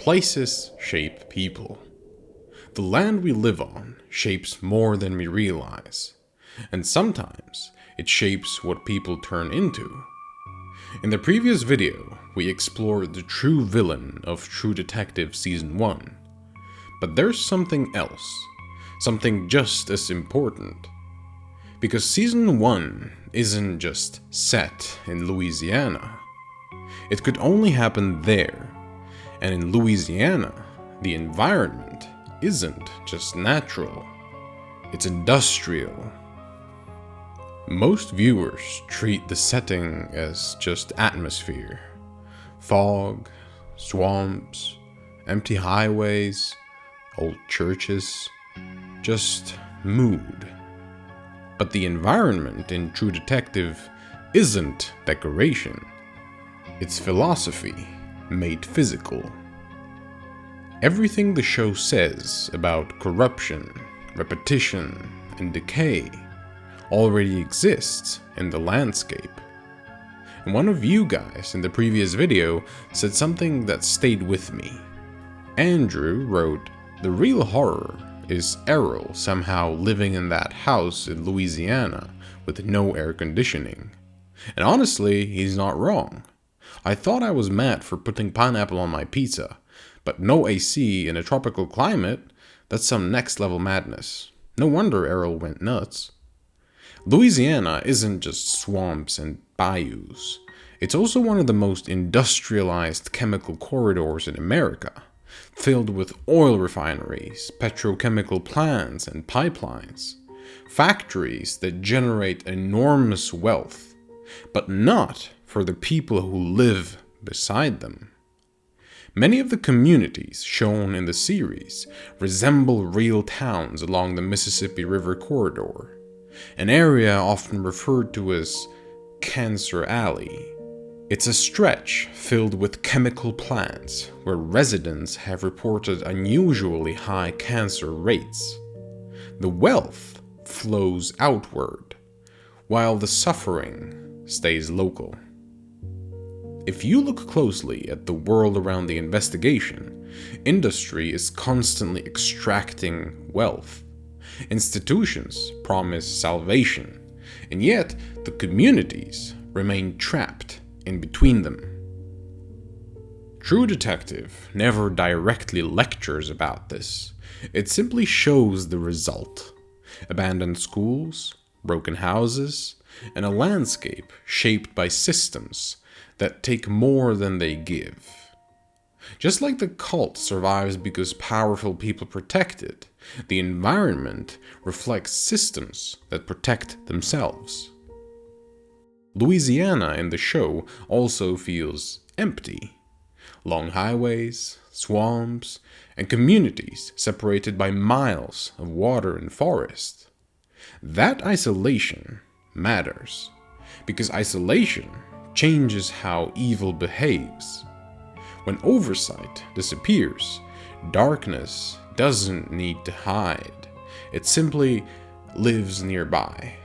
Places shape people. The land we live on shapes more than we realize, and sometimes it shapes what people turn into. In the previous video, we explored the true villain of True Detective Season 1. But there's something else, something just as important. Because Season 1 isn't just set in Louisiana. It could only happen there, and in Louisiana, the environment isn't just natural, it's industrial. Most viewers treat the setting as just atmosphere. Fog, swamps, empty highways, old churches, just mood. But the environment in True Detective isn't decoration. It's philosophy made physical. Everything the show says about corruption, repetition, and decay already exists in the landscape. And one of you guys in the previous video said something that stayed with me. Andrew wrote, "The real horror is Errol somehow living in that house in Louisiana with no air conditioning." And honestly, he's not wrong. I thought I was mad for putting pineapple on my pizza, but no AC in a tropical climate? That's some next level madness. No wonder Errol went nuts. Louisiana isn't just swamps and bayous. It's also one of the most industrialized chemical corridors in America, filled with oil refineries, petrochemical plants and pipelines. Factories that generate enormous wealth, but not for the people who live beside them. Many of the communities shown in the series resemble real towns along the Mississippi River corridor, an area often referred to as Cancer Alley. It's a stretch filled with chemical plants where residents have reported unusually high cancer rates. The wealth flows outward, while the suffering stays local. If you look closely at the world around the investigation, industry is constantly extracting wealth. Institutions promise salvation, and yet the communities remain trapped in between them. True Detective never directly lectures about this. It simply shows the result: abandoned schools, broken houses, and a landscape shaped by systems that take more than they give. Just like the cult survives because powerful people protect it, the environment reflects systems that protect themselves. Louisiana in the show also feels empty. Long highways, swamps, and communities separated by miles of water and forest. That isolation matters, because isolation changes how evil behaves. When oversight disappears, darkness doesn't need to hide. It simply lives nearby.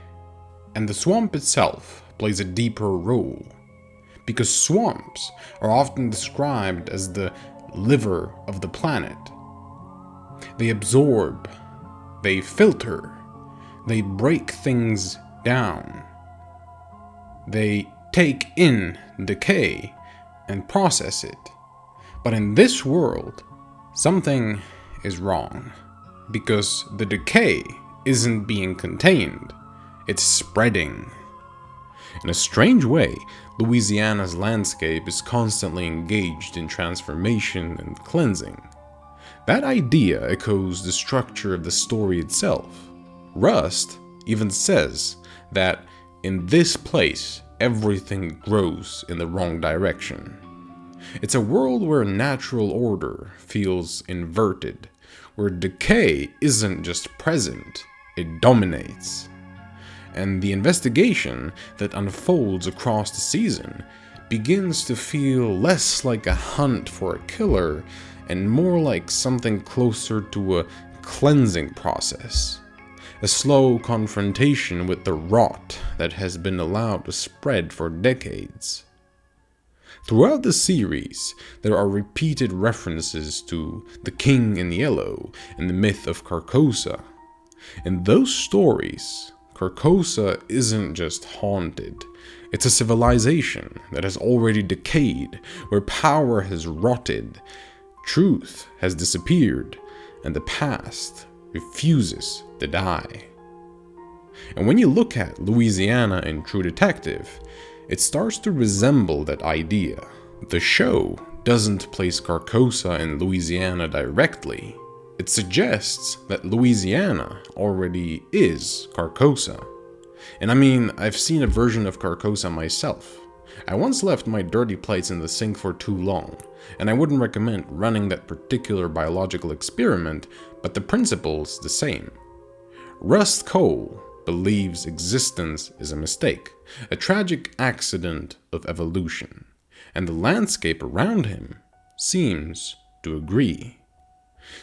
And the swamp itself plays a deeper role, because swamps are often described as the liver of the planet. They absorb, they filter, they break things down. They take in decay and process it. But in this world, something is wrong, because the decay isn't being contained, it's spreading. In a strange way, Louisiana's landscape is constantly engaged in transformation and cleansing. That idea echoes the structure of the story itself. Rust even says that in this place, everything grows in the wrong direction. It's a world where natural order feels inverted, where decay isn't just present, it dominates. And the investigation that unfolds across the season begins to feel less like a hunt for a killer and more like something closer to a cleansing process. A slow confrontation with the rot that has been allowed to spread for decades. Throughout the series, there are repeated references to the King in Yellow and the myth of Carcosa. In those stories, Carcosa isn't just haunted, it's a civilization that has already decayed, where power has rotted, truth has disappeared, and the past refuses to die. And when you look at Louisiana in True Detective, it starts to resemble that idea. The show doesn't place Carcosa in Louisiana directly. It suggests that Louisiana already is Carcosa. And I mean, I've seen a version of Carcosa myself. I once left my dirty plates in the sink for too long, and I wouldn't recommend running that particular biological experiment, but the principle's the same. Rust Cole believes existence is a mistake, a tragic accident of evolution, and the landscape around him seems to agree.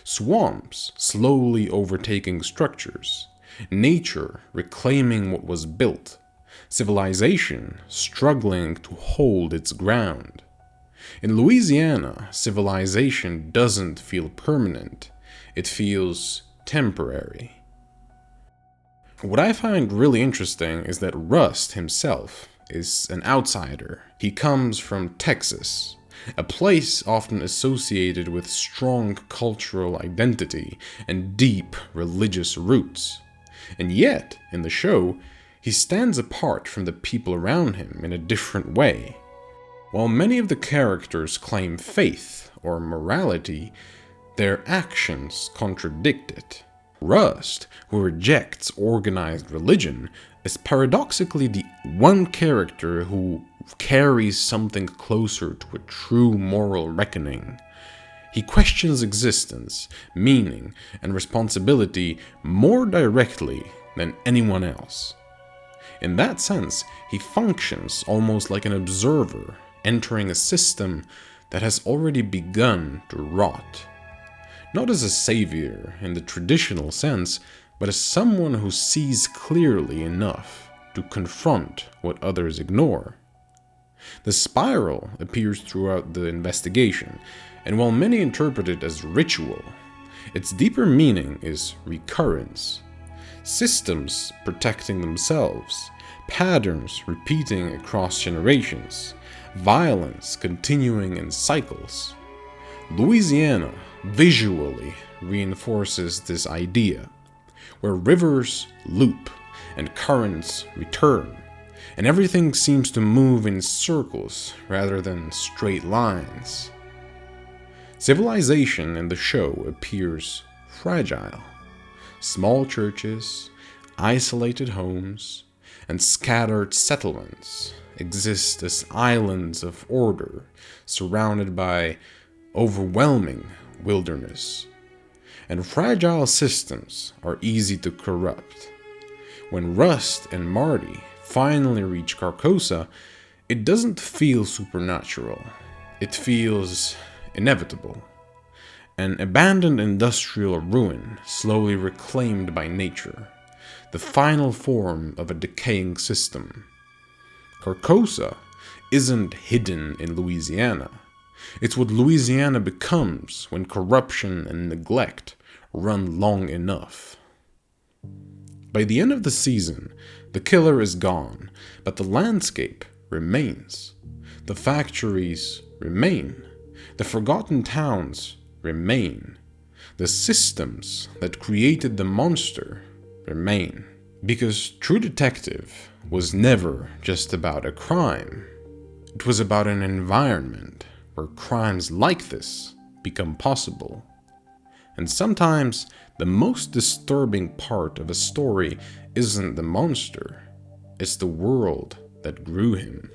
Swamps slowly overtaking structures, nature reclaiming what was built, civilization struggling to hold its ground. In Louisiana, civilization doesn't feel permanent, it feels temporary. What I find really interesting is that Rust himself is an outsider. He comes from Texas, a place often associated with strong cultural identity and deep religious roots. And yet, in the show, he stands apart from the people around him in a different way. While many of the characters claim faith or morality, their actions contradict it. Rust, who rejects organized religion, is paradoxically the one character who carries something closer to a true moral reckoning. He questions existence, meaning, and responsibility more directly than anyone else. In that sense, he functions almost like an observer entering a system that has already begun to rot. Not as a savior in the traditional sense, but as someone who sees clearly enough to confront what others ignore. The spiral appears throughout the investigation, and while many interpret it as ritual, its deeper meaning is recurrence. Systems protecting themselves, patterns repeating across generations, violence continuing in cycles. Louisiana visually reinforces this idea, where rivers loop and currents return, and everything seems to move in circles rather than straight lines. Civilization in the show appears fragile. Small churches, isolated homes, and scattered settlements exist as islands of order, surrounded by overwhelming wilderness. And fragile systems are easy to corrupt. When Rust and Marty finally reach Carcosa, it doesn't feel supernatural. It feels inevitable. An abandoned industrial ruin slowly reclaimed by nature, the final form of a decaying system. Carcosa isn't hidden in Louisiana. It's what Louisiana becomes when corruption and neglect run long enough. By the end of the season, the killer is gone, but the landscape remains. The factories remain. The forgotten towns remain. The systems that created the monster remain. Because True Detective was never just about a crime. It was about an environment where crimes like this become possible. And sometimes the most disturbing part of a story isn't the monster, it's the world that grew him.